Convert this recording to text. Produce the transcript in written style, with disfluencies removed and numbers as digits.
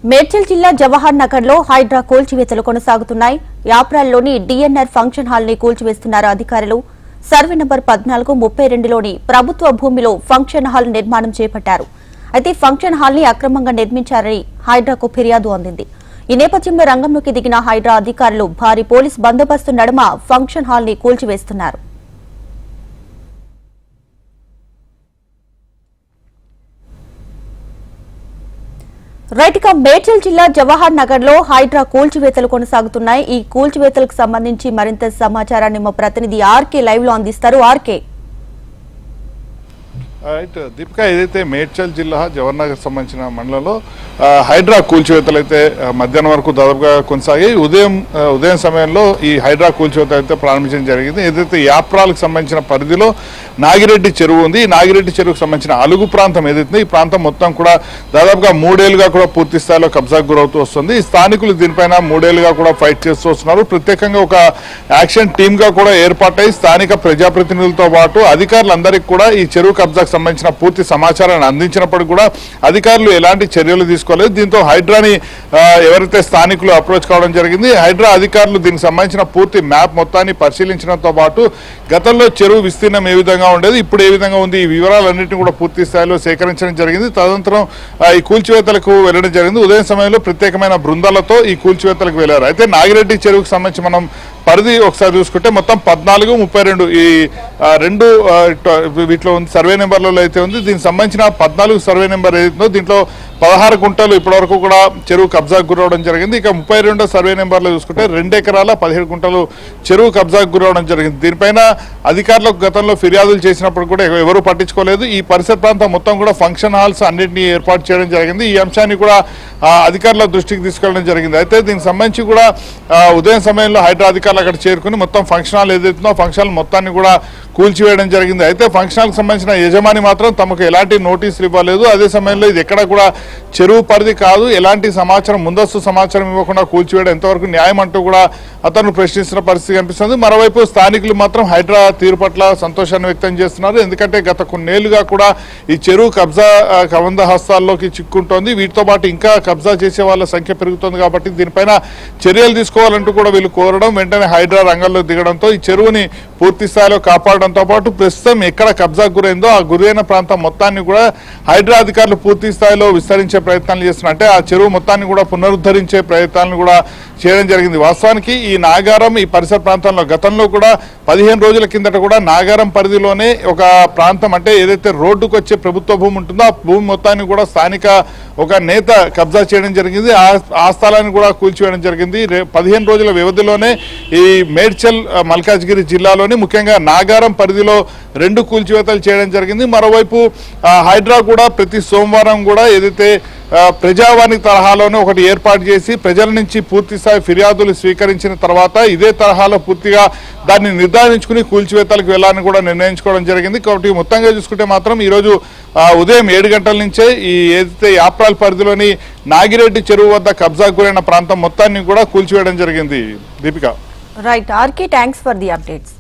మేడ్చల్ జిల్లా జవహర్ నగర్ లో హైడ్రా కూల్చివేతలు కొనసాగుతున్నాయి. యాప్రాల్లోని డిఎన్ఆర్ ఫంక్షన్ హాల్ ని కూల్చివేస్తున్నారు అధికారులు. సర్వే నంబర్ 14, 32లోని ప్రభుత్వ భూమిలో ఫంక్షన్ హాల్ నిర్మాణం చేపట్టారు. అయితే ఫంక్షన్ హాల్ ని అక్రమంగా నిర్మించారని హైడ్రాకు ఫిర్యాదు అందింది. ఈ నేపథ్యంలో రంగంలోకి దిగిన హైడ్రా అధికారులు భారీ పోలీస్ బందోబస్తు నడుమ ఫంక్షన్ హాల్ ని కూల్చివేస్తున్నారు. రైట్గా మేడ్చల్ జిల్లా జవహర్ నగర్ లో హైడ్రా కూల్చివేతలు కొనసాగుతున్నాయి. ఈ కూల్చివేతలకు సంబంధించి మరింత సమాచారాన్ని మా ప్రతినిధి ఆర్కే లైవ్ లో అందిస్తారు. ఆర్కే, రైట్ దీపిక, ఏదైతే మేడ్చల్ జిల్లా జవహర్ నగర్ సంబంధించిన మండలంలో హైడ్రా కూల్చివేతలు అయితే మధ్యాహ్నం వరకు దాదాపుగా కొనసాగాయి. ఉదయం సమయంలో ఈ హైడ్రా కూల్చివేత అయితే ప్రారంభించడం జరిగింది. ఏదైతే యాప్రాలకు సంబంధించిన పరిధిలో నాగిరెడ్డి చెరువు ఉంది. ఈ నాగిరెడ్డి చెరువుకు సంబంధించిన అలుగు ప్రాంతం ఏదైతే ఈ ప్రాంతం మొత్తం కూడా దాదాపుగా 3 ఏళ్లుగా కూడా పూర్తి స్థాయిలో కబ్జాకు గురవుతూ వస్తుంది. ఈ స్థానికులు దీనిపైన 3 ఏళ్లుగా కూడా ఫైట్ చేస్తూ వస్తున్నారు. ప్రత్యేకంగా ఒక యాక్షన్ టీమ్ గా కూడా ఏర్పాటై స్థానిక ప్రజాప్రతినిధులతో పాటు అధికారులందరికీ కూడా ఈ చెరువు కబ్జాకు సంబంధించిన పూర్తి సమాచారాన్ని అందించినప్పటికీ కూడా అధికారులు ఎలాంటి చర్యలు తీసుకోలేదు. దీంతో హైడ్రాని ఎవరైతే స్థానికులు అప్రోచ్ కావడం జరిగింది. హైడ్రా అధికారులు దీనికి సంబంధించిన పూర్తి మ్యాప్ మొత్తాన్ని పరిశీలించడంతో పాటు గతంలో చెరువు విస్తీర్ణం ఏ విధంగా ఉండేది, ఇప్పుడు ఏ విధంగా ఉంది, ఈ వివరాలన్నింటినీ కూడా పూర్తి స్థాయిలో సేకరించడం జరిగింది. తదనంతరం ఈ కూల్చివేతలకు వెళ్లడం జరిగింది. ఉదయం సమయంలో ప్రత్యేకమైన బృందాలతో ఈ కూల్చివేతలకు వెళ్లారు. అయితే నాగిరెడ్డి చెరువుకు సంబంధించి మనం పరిధి ఒకసారి చూసుకుంటే మొత్తం 14, 32 ఈ రెండు వీటిలో ఉంది. సర్వే నెంబర్లలో అయితే ఉంది. దీనికి సంబంధించిన 14 సర్వే నెంబర్ ఏదైతుందో దీంట్లో 16 గుంటలు ఇప్పటివరకు కూడా చెరువు కబ్జాకు గురవడం జరిగింది. ఇక 32వ సర్వే నెంబర్లో చూసుకుంటే 2 ఎకరాల 17 గుంటలు చెరువు కబ్జాకు గురవడం జరిగింది. దీనిపైన అధికారులకు గతంలో ఫిర్యాదులు చేసినప్పుడు కూడా ఎవరూ పట్టించుకోలేదు. ఈ పరిసర ప్రాంతం మొత్తం కూడా ఫంక్షన్ హాల్స్ అన్నింటినీ ఏర్పాటు చేయడం జరిగింది. ఈ అంశాన్ని కూడా అధికారుల దృష్టికి తీసుకెళ్లడం జరిగింది. అయితే దీనికి సంబంధించి కూడా ఉదయం సమయంలో హైడ్రా అధికారులు అక్కడ చేరుకుని మొత్తం ఫంక్షన్ హాల్ ఏదైతుందో ఫంక్షన్ హాల్ మొత్తాన్ని కూడా కూల్చివేయడం జరిగింది. అయితే ఫంక్షన్ హాల్కి సంబంధించిన యజమాని మాత్రం తమకు ఎలాంటి నోటీసులు ఇవ్వలేదు. అదే సమయంలో ఇది ఎక్కడ కూడా చెరువు పరిధి కాదు, ఎలాంటి సమాచారం ముందస్తు సమాచారం ఇవ్వకుండా కూల్చివేయడం ఎంతవరకు న్యాయం అంటూ కూడా అతను ప్రశ్నిస్తున్న పరిస్థితి కనిపిస్తుంది. మరోవైపు స్థానికులు మాత్రం హైడ్రా తీరు పట్ల సంతోషాన్ని వ్యక్తం చేస్తున్నారు. ఎందుకంటే గత కొన్నేళ్లుగా కూడా ఈ చెరువు కబ్జా కబంధ హస్తాల్లోకి చిక్కుంటోంది. వీటితో పాటు ఇంకా కబ్జా చేసే వాళ్ళ సంఖ్య పెరుగుతోంది. కాబట్టి దీనిపైన చర్యలు తీసుకోవాలంటూ కూడా వీళ్ళు కోరడం, వెంటనే హైడ్రా రంగంలో దిగడంతో ఈ చెరువుని పూర్తి స్థాయిలో కాపాడడంతో పాటు ప్రస్తుతం ఎక్కడ కబ్జాకు గురైందో ఆ గురైన ప్రాంతం మొత్తాన్ని కూడా హైడ్రా అధికారులు పూర్తి స్థాయిలో విస్తరించే ప్రయత్నాలు చేస్తున్నారు. అంటే ఆ చెరువు మొత్తాన్ని కూడా పునరుద్ధరించే ప్రయత్నాలను కూడా చేయడం జరిగింది. వాస్తవానికి ఈ నాగారం ఈ పరిసర ప్రాంతంలో గతంలో కూడా 15 రోజుల కిందట కూడా నాగారం పరిధిలోనే ఒక ప్రాంతం, అంటే ఏదైతే రోడ్డుకు వచ్చే ప్రభుత్వ భూమి ఉంటుందో ఆ భూమి మొత్తాన్ని కూడా స్థానిక ఒక నేత కబ్జా చేయడం జరిగింది. ఆ స్థలాన్ని కూడా కూల్చివేయడం జరిగింది. 15 రోజుల వ్యవధిలోనే ఈ మేడ్చల్ మల్కాజ్గిరి జిల్లాలోని ముఖ్యంగా నాగారం పరిధిలో 2 కూల్చివేతలు చేయడం జరిగింది. మరోవైపు హైడ్రా కూడా ప్రతి సోమవారం కూడా ఏదైతే ప్రజావాణి తరహాలోనే ఒకటి ఏర్పాటు చేసి ప్రజల నుంచి పూర్తి స్థాయి ఫిర్యాదులు స్వీకరించిన తర్వాత ఇదే తరహాలో పూర్తిగా దాన్ని నిర్ధారించుకుని కూల్చివేతలకు వెళ్ళాలని కూడా నిర్ణయించుకోవడం జరిగింది. కాబట్టి మొత్తంగా చూసుకుంటే మాత్రం ఈరోజు ఉదయం 7 గంటల నుంచే ఈ ఏదైతే యాప్రాల్ పరిధిలోని నాగిరెడ్డి చెరువు వద్ద కబ్జాకు గురైన ప్రాంతం మొత్తాన్ని కూడా కూల్చివేయడం జరిగింది. Deepika, right RK, thanks for the updates.